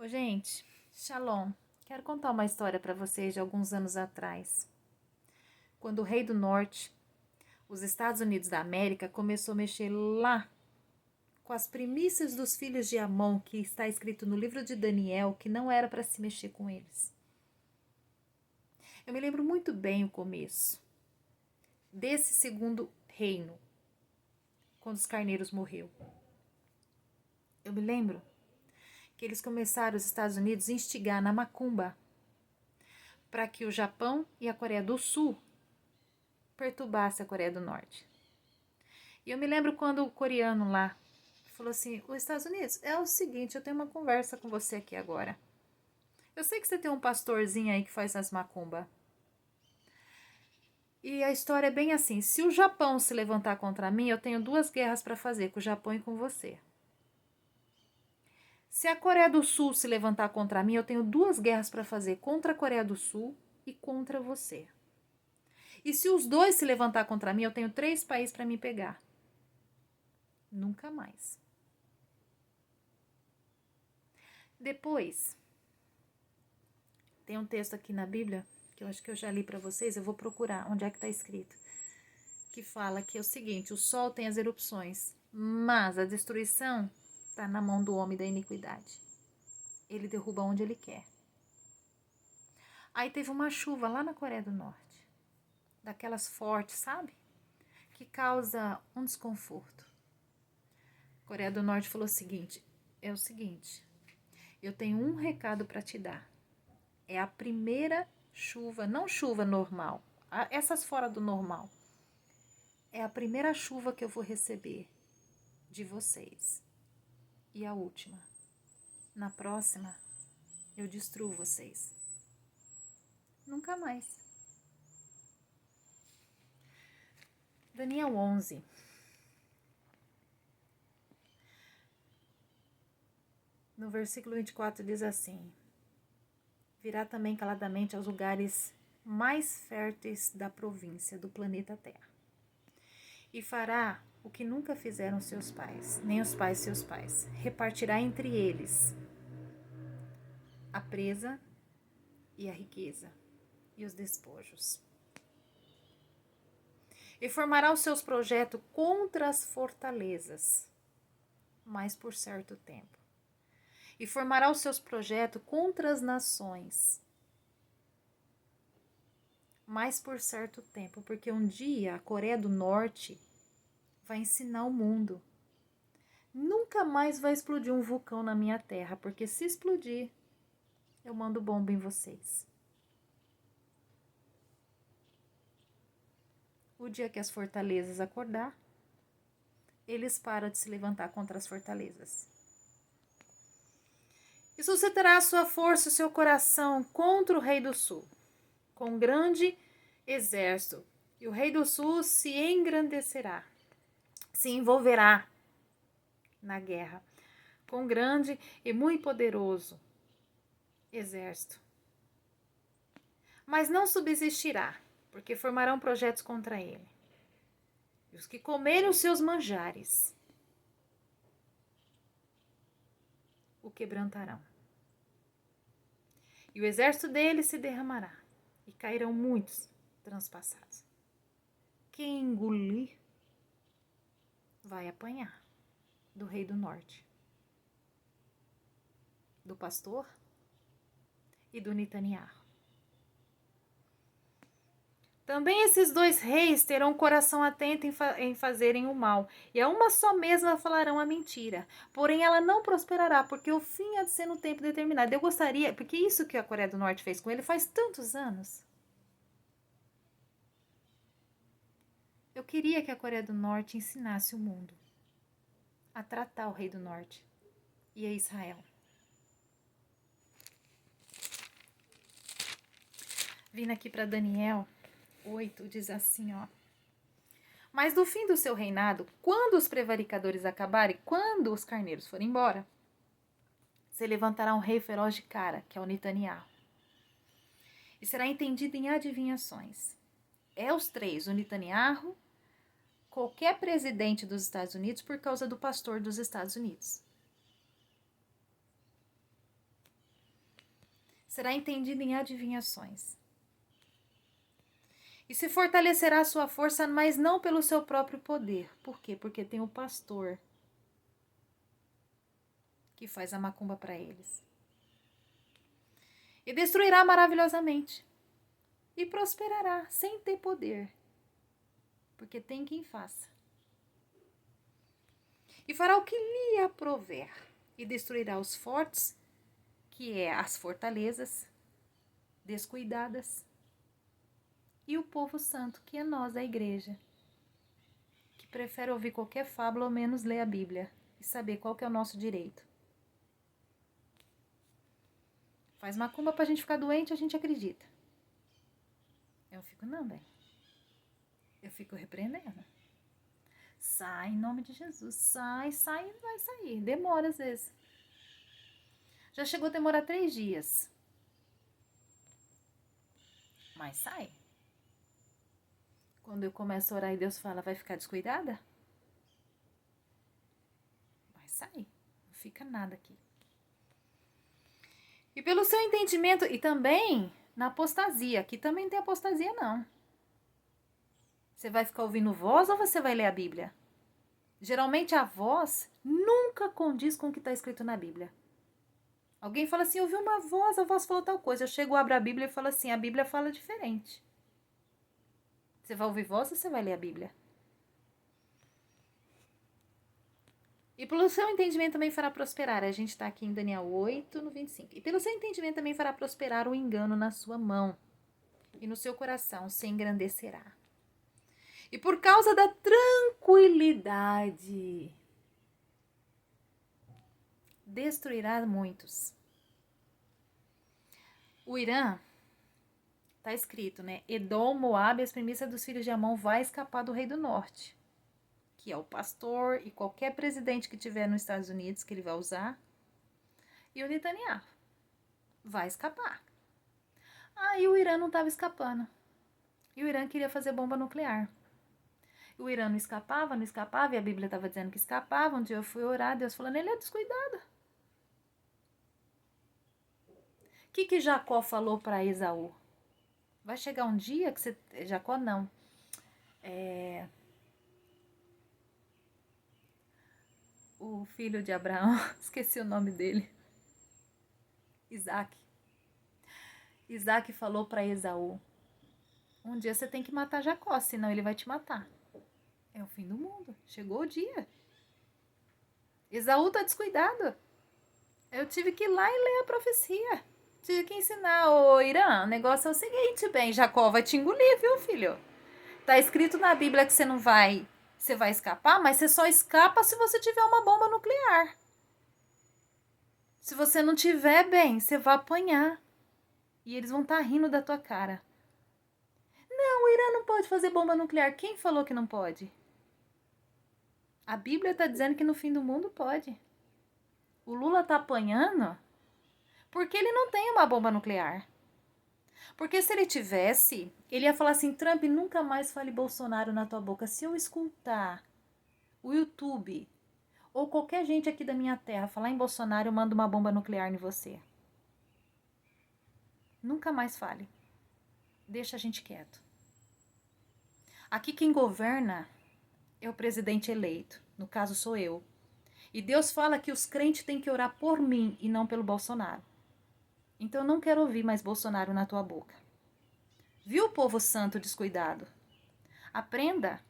Ô, gente, Shalom. Quero contar uma história para vocês de alguns anos atrás. Quando o rei do norte, os Estados Unidos da América, começou a mexer lá com as primícias dos filhos de Amon, que está escrito no livro de Daniel, que não era para se mexer com eles. Eu me lembro muito bem o começo desse segundo reino, quando os carneiros morreu. Eu me lembro que eles começaram, os Estados Unidos, a instigar na macumba para que o Japão e a Coreia do Sul perturbasse a Coreia do Norte. E eu me lembro quando o coreano lá falou assim: os Estados Unidos, é o seguinte, eu tenho uma conversa com você aqui agora. Eu sei que você tem um pastorzinho aí que faz as macumba. E a história é bem assim: se o Japão se levantar contra mim, eu tenho duas guerras para fazer, com o Japão e com você. Se a Coreia do Sul se levantar contra mim, eu tenho duas guerras para fazer, contra a Coreia do Sul e contra você. E se os dois se levantar contra mim, eu tenho 3 países para me pegar. Nunca mais. Depois, tem um texto aqui na Bíblia, que eu acho que eu já li para vocês, eu vou procurar onde é que está escrito, que fala que é o seguinte: o sol tem as erupções, mas a destruição está na mão do homem da iniquidade. Ele derruba onde ele quer. Aí teve uma chuva lá na Coreia do Norte, daquelas fortes, sabe? Que causa um desconforto. A Coreia do Norte falou o seguinte: é o seguinte, eu tenho um recado para te dar. É a primeira chuva, não chuva normal, essas fora do normal. É a primeira chuva que eu vou receber de vocês. E a última. Na próxima, eu destruo vocês. Nunca mais. Daniel 11. No versículo 24 diz assim: virá também caladamente aos lugares mais férteis da província do planeta Terra. E fará o que nunca fizeram seus pais, nem os pais seus pais. Repartirá entre eles a presa e a riqueza e os despojos. E formará os seus projetos contra as fortalezas, mas por certo tempo. E formará os seus projetos contra as nações, mas por certo tempo, porque um dia a Coreia do Norte vai ensinar o mundo. Nunca mais vai explodir um vulcão na minha terra, porque se explodir, eu mando bomba em vocês. O dia que as fortalezas acordar, eles param de se levantar contra as fortalezas. E suscitará a sua força e o seu coração contra o rei do sul, com grande exército. E o rei do sul se engrandecerá, se envolverá na guerra, com grande e muito poderoso exército. Mas não subsistirá, porque formarão projetos contra ele. E os que comerem os seus manjares o quebrantarão. E o exército dele se derramará, e cairão muitos transpassados. Quem engolir vai apanhar do rei do norte, do pastor e do Netanyahu. Também esses 2 reis terão um coração atento em fazerem o mal, e a uma só mesma falarão a mentira. Porém, ela não prosperará, porque o fim há de ser no tempo determinado. Eu gostaria, porque isso que a Coreia do Norte fez com ele faz tantos anos. Eu queria que a Coreia do Norte ensinasse o mundo a tratar o rei do norte e a Israel. Vindo aqui para Daniel 8, diz assim, ó: mas do fim do seu reinado, quando os prevaricadores acabarem, quando os carneiros forem embora, se levantará um rei feroz de cara, que é o Netanyahu, e será entendido em adivinhações. É os 3, o Netanyahu, qualquer presidente dos Estados Unidos, por causa do pastor dos Estados Unidos. será entendido em adivinhações. E se fortalecerá a sua força, mas não pelo seu próprio poder. Por quê? Porque tem o pastor que faz a macumba para eles. E destruirá maravilhosamente. E prosperará sem ter poder. Porque tem quem faça. E fará o que lhe aprover. E destruirá os fortes, que é as fortalezas descuidadas. E o povo santo, que é nós, a igreja, que prefere ouvir qualquer fábula ou menos ler a Bíblia e saber qual que é o nosso direito. Faz macumba pra gente ficar doente, a gente acredita. Eu fico, não, bem. Eu fico repreendendo. Sai em nome de Jesus. Sai, vai sair. Demora às vezes. Já chegou a demorar 3 dias. Mas sai. Quando eu começo a orar e Deus fala, vai ficar descuidada? Vai sair. Não fica nada aqui. E pelo seu entendimento, e também na apostasia. Aqui também tem apostasia, não. Você vai ficar ouvindo voz ou você vai ler a Bíblia? Geralmente a voz nunca condiz com o que está escrito na Bíblia. Alguém fala assim, eu ouvi uma voz, a voz falou tal coisa. Eu chego, abro a Bíblia e falo assim, a Bíblia fala diferente. Você vai ouvir voz ou você vai ler a Bíblia? E pelo seu entendimento também fará prosperar. A gente está aqui em Daniel 8, no 25. E pelo seu entendimento também fará prosperar o engano na sua mão. E no seu coração se engrandecerá. E por causa da tranquilidade, destruirá muitos. O Irã, tá escrito, né? Edom, Moabe, as primícias dos filhos de Amon vai escapar do rei do norte, que é o pastor e qualquer presidente que tiver nos Estados Unidos que ele vai usar. E o Netanyahu vai escapar. Aí o Irã não estava escapando. E o Irã queria fazer bomba nuclear. O Irã não escapava, e a Bíblia estava dizendo que escapava. Um dia eu fui orar, Deus falando, ele é descuidado. O que Jacó falou para Esaú? Vai chegar um dia que você... Jacó não. O filho de Abraão, esqueci o nome dele. Isaac. Isaac falou para Esaú, um dia você tem que matar Jacó, senão ele vai te matar. É o fim do mundo. Chegou o dia. Esaú tá descuidado. Eu tive que ir lá e ler a profecia. Tive que ensinar. Ô Irã, o negócio é o seguinte, bem, Jacó vai te engolir, viu, filho? Tá escrito na Bíblia que você não vai... Você vai escapar, mas você só escapa se você tiver uma bomba nuclear. Se você não tiver, bem, você vai apanhar. E eles vão estar rindo da tua cara. Não, o Irã não pode fazer bomba nuclear. Quem falou que não pode? A Bíblia está dizendo que no fim do mundo pode. O Lula está apanhando porque ele não tem uma bomba nuclear. Porque se ele tivesse, ele ia falar assim, Trump, nunca mais fale Bolsonaro na tua boca. Se eu escutar o YouTube ou qualquer gente aqui da minha terra falar em Bolsonaro, eu mando uma bomba nuclear em você. Nunca mais fale. Deixa a gente quieto. Aqui quem governa é o presidente eleito. No caso sou eu. E Deus fala que os crentes têm que orar por mim e não pelo Bolsonaro. Então eu não quero ouvir mais Bolsonaro na tua boca. Viu, povo santo descuidado? Aprenda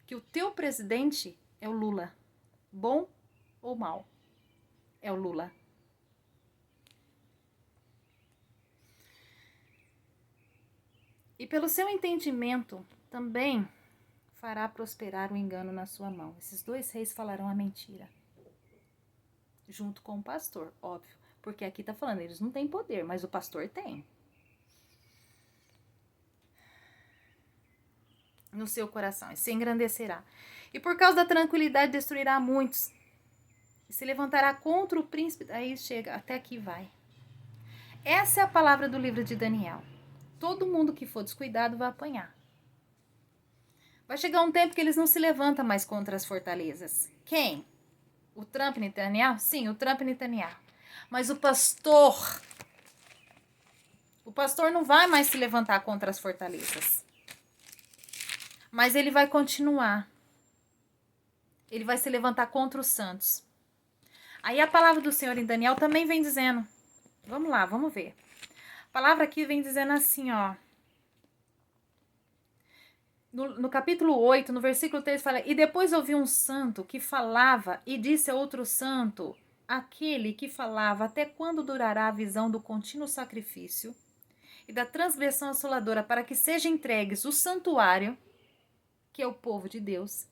que o teu presidente é o Lula. Bom ou mal? É o Lula. E pelo seu entendimento também fará prosperar o engano na sua mão. Esses 2 reis falarão a mentira. Junto com o pastor, óbvio. Porque aqui tá falando, eles não têm poder, mas o pastor tem. No seu coração, e se engrandecerá. E por causa da tranquilidade destruirá muitos. E se levantará contra o príncipe. Aí chega, até aqui vai. Essa é a palavra do livro de Daniel. Todo mundo que for descuidado vai apanhar. Vai chegar um tempo que eles não se levantam mais contra as fortalezas. Quem? O Trump Netanyahu? Sim, o Trump Netanyahu. Mas o pastor O pastor não vai mais se levantar contra as fortalezas. Mas ele vai continuar. Ele vai se levantar contra os santos. Aí a palavra do Senhor em Daniel também vem dizendo. Vamos lá, vamos ver. A palavra aqui vem dizendo assim, ó. No capítulo 8, no versículo 3, fala: E depois ouvi um santo que falava e disse a outro santo, aquele que falava, até quando durará a visão do contínuo sacrifício e da transgressão assoladora, para que seja entregues o santuário, que é o povo de Deus,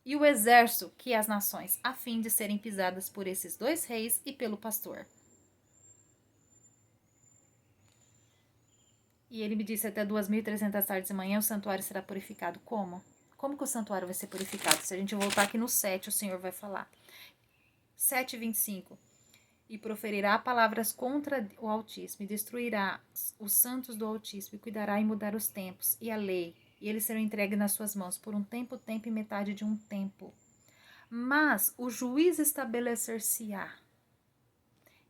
e o exército, que é as nações, a fim de serem pisadas por esses dois reis e pelo pastor. E ele me disse, até 2.300 tardes de manhã o santuário será purificado. Como? Como que o santuário vai ser purificado? Se a gente voltar aqui no 7, o Senhor vai falar. 7:25. E proferirá palavras contra o Altíssimo, e destruirá os santos do Altíssimo, e cuidará em mudar os tempos e a lei, e eles serão entregues nas suas mãos por um tempo e metade de um tempo. Mas o juiz estabelecer-se-á,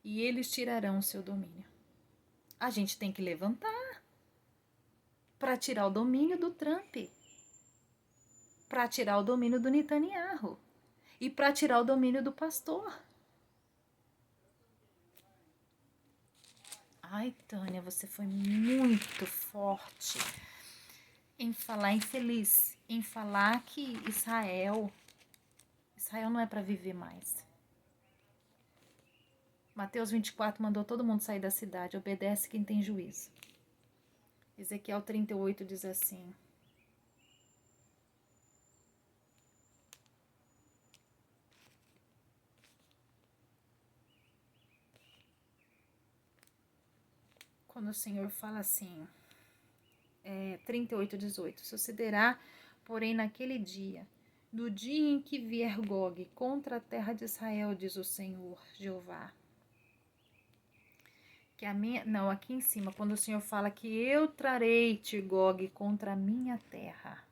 e eles tirarão o seu domínio. A gente tem que levantar para tirar o domínio do Trump, para tirar o domínio do Netanyahu e para tirar o domínio do pastor. Ai, Tânia, você foi muito forte em falar infeliz, em falar que Israel não é para viver mais. Mateus 24 mandou todo mundo sair da cidade, obedece quem tem juízo. Ezequiel 38 diz assim: quando o Senhor fala assim, 38:18, sucederá, porém, naquele dia, no dia em que vier Gog contra a terra de Israel, diz o Senhor Jeová, que a minha, não, aqui em cima, quando o Senhor fala que eu trarei Tigog contra a minha terra,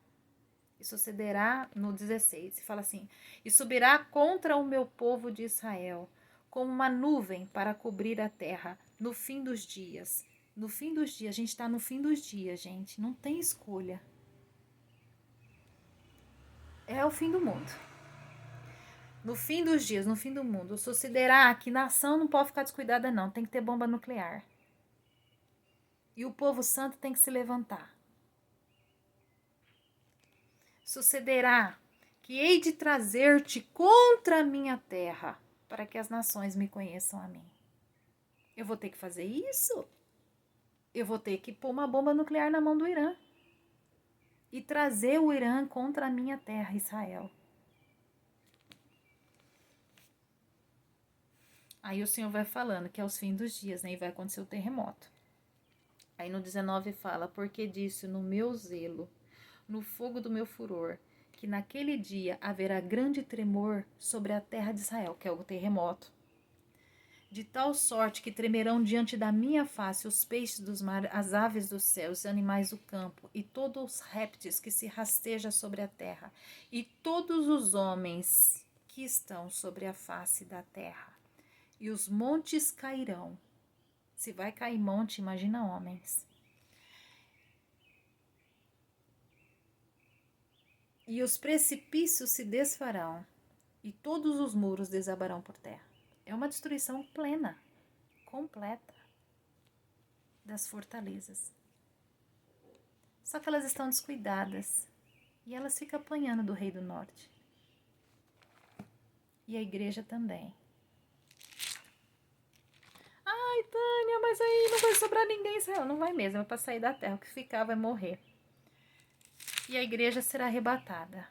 e sucederá no 16, fala assim, e subirá contra o meu povo de Israel, como uma nuvem para cobrir a terra, no fim dos dias. No fim dos dias, a gente está no fim dos dias, gente, não tem escolha. É o fim do mundo. No fim dos dias, no fim do mundo, sucederá que nação não pode ficar descuidada não, tem que ter bomba nuclear. E o povo santo tem que se levantar. Sucederá que hei de trazer-te contra a minha terra, para que as nações me conheçam a mim. Eu vou ter que fazer isso? Eu vou ter que pôr uma bomba nuclear na mão do Irã e trazer o Irã contra a minha terra, Israel. Aí o Senhor vai falando que é os fins dos dias, né? E vai acontecer o terremoto. Aí no 19 fala, porque disse no meu zelo, no fogo do meu furor, que naquele dia haverá grande tremor sobre a terra de Israel, que é o terremoto, de tal sorte que tremerão diante da minha face os peixes dos mares, as aves dos céus, os animais do campo, e todos os répteis que se rastejam sobre a terra, e todos os homens que estão sobre a face da terra. E os montes cairão. Se vai cair monte, imagina homens. E os precipícios se desfarão, e todos os muros desabarão por terra. É uma destruição plena, completa das fortalezas. Só que elas estão descuidadas e elas ficam apanhando do rei do norte. E a igreja também. Ai, Tânia, mas aí não vai sobrar ninguém. Israel não vai mesmo, é para sair da terra. O que ficar vai morrer. E a igreja será arrebatada.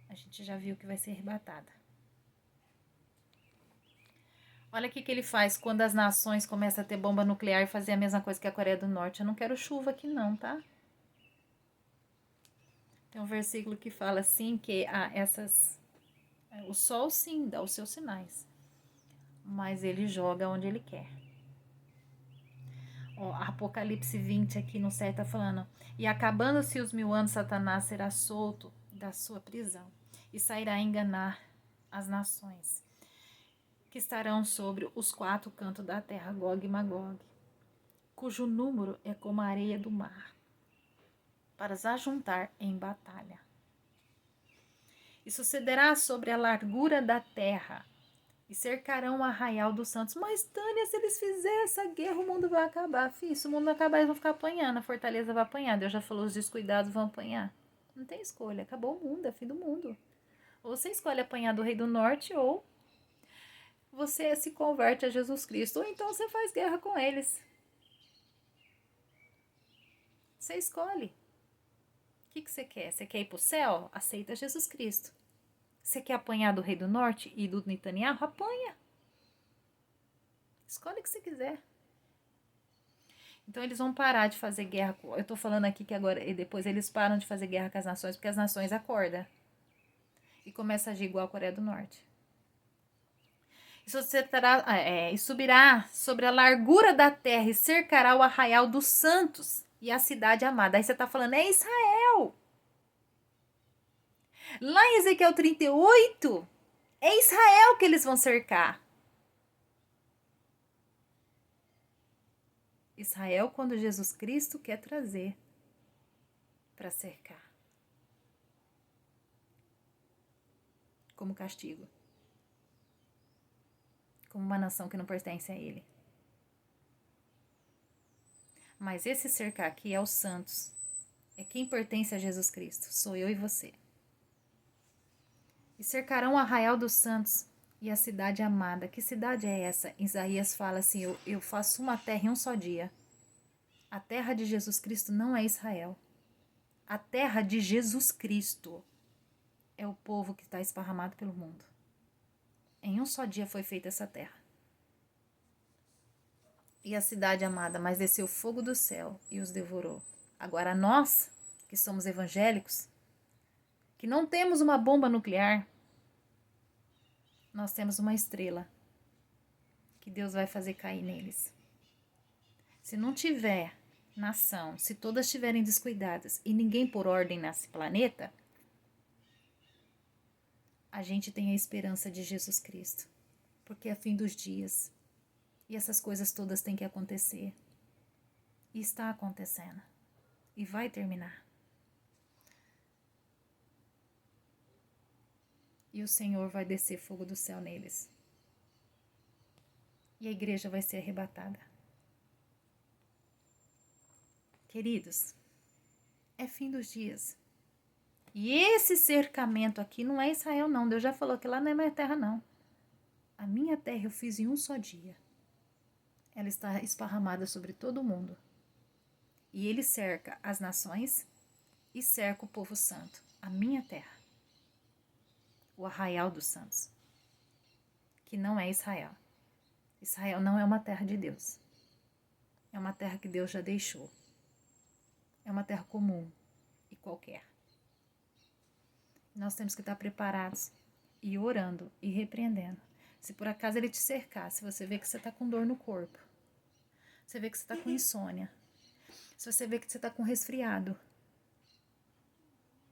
A gente já viu que vai ser arrebatada. Olha o que ele faz quando as nações começam a ter bomba nuclear e fazer a mesma coisa que a Coreia do Norte. Eu não quero chuva aqui não, tá? Tem um versículo que fala assim que o sol sim dá os seus sinais, mas ele joga onde ele quer. Ó, Apocalipse 20 aqui no 7 tá falando, e acabando-se os 1000 anos, Satanás será solto da sua prisão e sairá a enganar as nações que estarão sobre os 4 cantos da terra, Gog e Magog. cujo número é como a areia do mar, para as ajuntar em batalha. E sucederá sobre a largura da terra, e cercarão o arraial dos santos. Mas, Tânia, se eles fizerem essa guerra, o mundo vai acabar. Filho, se o mundo não acabar, eles vão ficar apanhando. A fortaleza vai apanhar. Deus já falou, os descuidados vão apanhar. Não tem escolha. Acabou o mundo, é fim do mundo. Ou você escolhe apanhar do rei do norte, ou você se converte a Jesus Cristo. Ou então você faz guerra com eles. Você escolhe. O que você quer? Você quer ir para o céu? Aceita Jesus Cristo. Você quer apanhar do rei do norte e do Netanyahu? Apanha. Escolhe o que você quiser. Então eles vão parar de fazer guerra. Eu tô falando aqui que agora e depois eles param de fazer guerra com as nações, porque as nações acordam e começam a agir igual a Coreia do Norte. E subirá sobre a largura da terra e cercará o arraial dos santos e a cidade amada. Aí você tá falando, é Israel. Lá em Ezequiel 38, é Israel que eles vão cercar. Israel, quando Jesus Cristo quer trazer para cercar. Como castigo. Como uma nação que não pertence a ele. Mas esse cercar aqui é os santos. É quem pertence a Jesus Cristo. Sou eu e você. E cercarão o arraial dos santos e a cidade amada. Que cidade é essa? Isaías fala assim, eu faço uma terra em um só dia. A terra de Jesus Cristo não é Israel. A terra de Jesus Cristo é o povo que está esparramado pelo mundo. Em um só dia foi feita essa terra. E a cidade amada, mas desceu fogo do céu e os devorou. Agora nós, que somos evangélicos, que não temos uma bomba nuclear, nós temos uma estrela que Deus vai fazer cair neles. Se não tiver nação, se todas estiverem descuidadas e ninguém por ordem nesse planeta, a gente tem a esperança de Jesus Cristo, porque é fim dos dias e essas coisas todas têm que acontecer. E está acontecendo. E vai terminar. E o Senhor vai descer fogo do céu neles. E a igreja vai ser arrebatada. Queridos, é fim dos dias. E esse cercamento aqui não é Israel, não. Deus já falou que lá não é minha terra, não. A minha terra eu fiz em um só dia. Ela está esparramada sobre todo o mundo. E ele cerca as nações e cerca o povo santo. A minha terra. O arraial dos santos. Que não é Israel. Israel não é uma terra de Deus. É uma terra que Deus já deixou. É uma terra comum e qualquer. Nós temos que estar preparados e orando e repreendendo. Se por acaso ele te cercar, se você vê que você está com dor no corpo, você vê que você está com insônia, se você vê que você está com resfriado,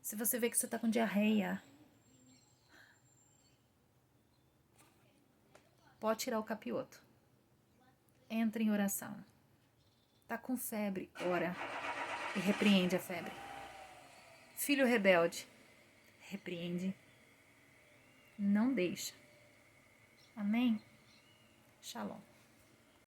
se você vê que você está com diarreia, pode tirar o capioto. Entra em oração. Tá com febre, ora e repreende a febre. Filho rebelde, repreende. Não deixa. Amém? Shalom.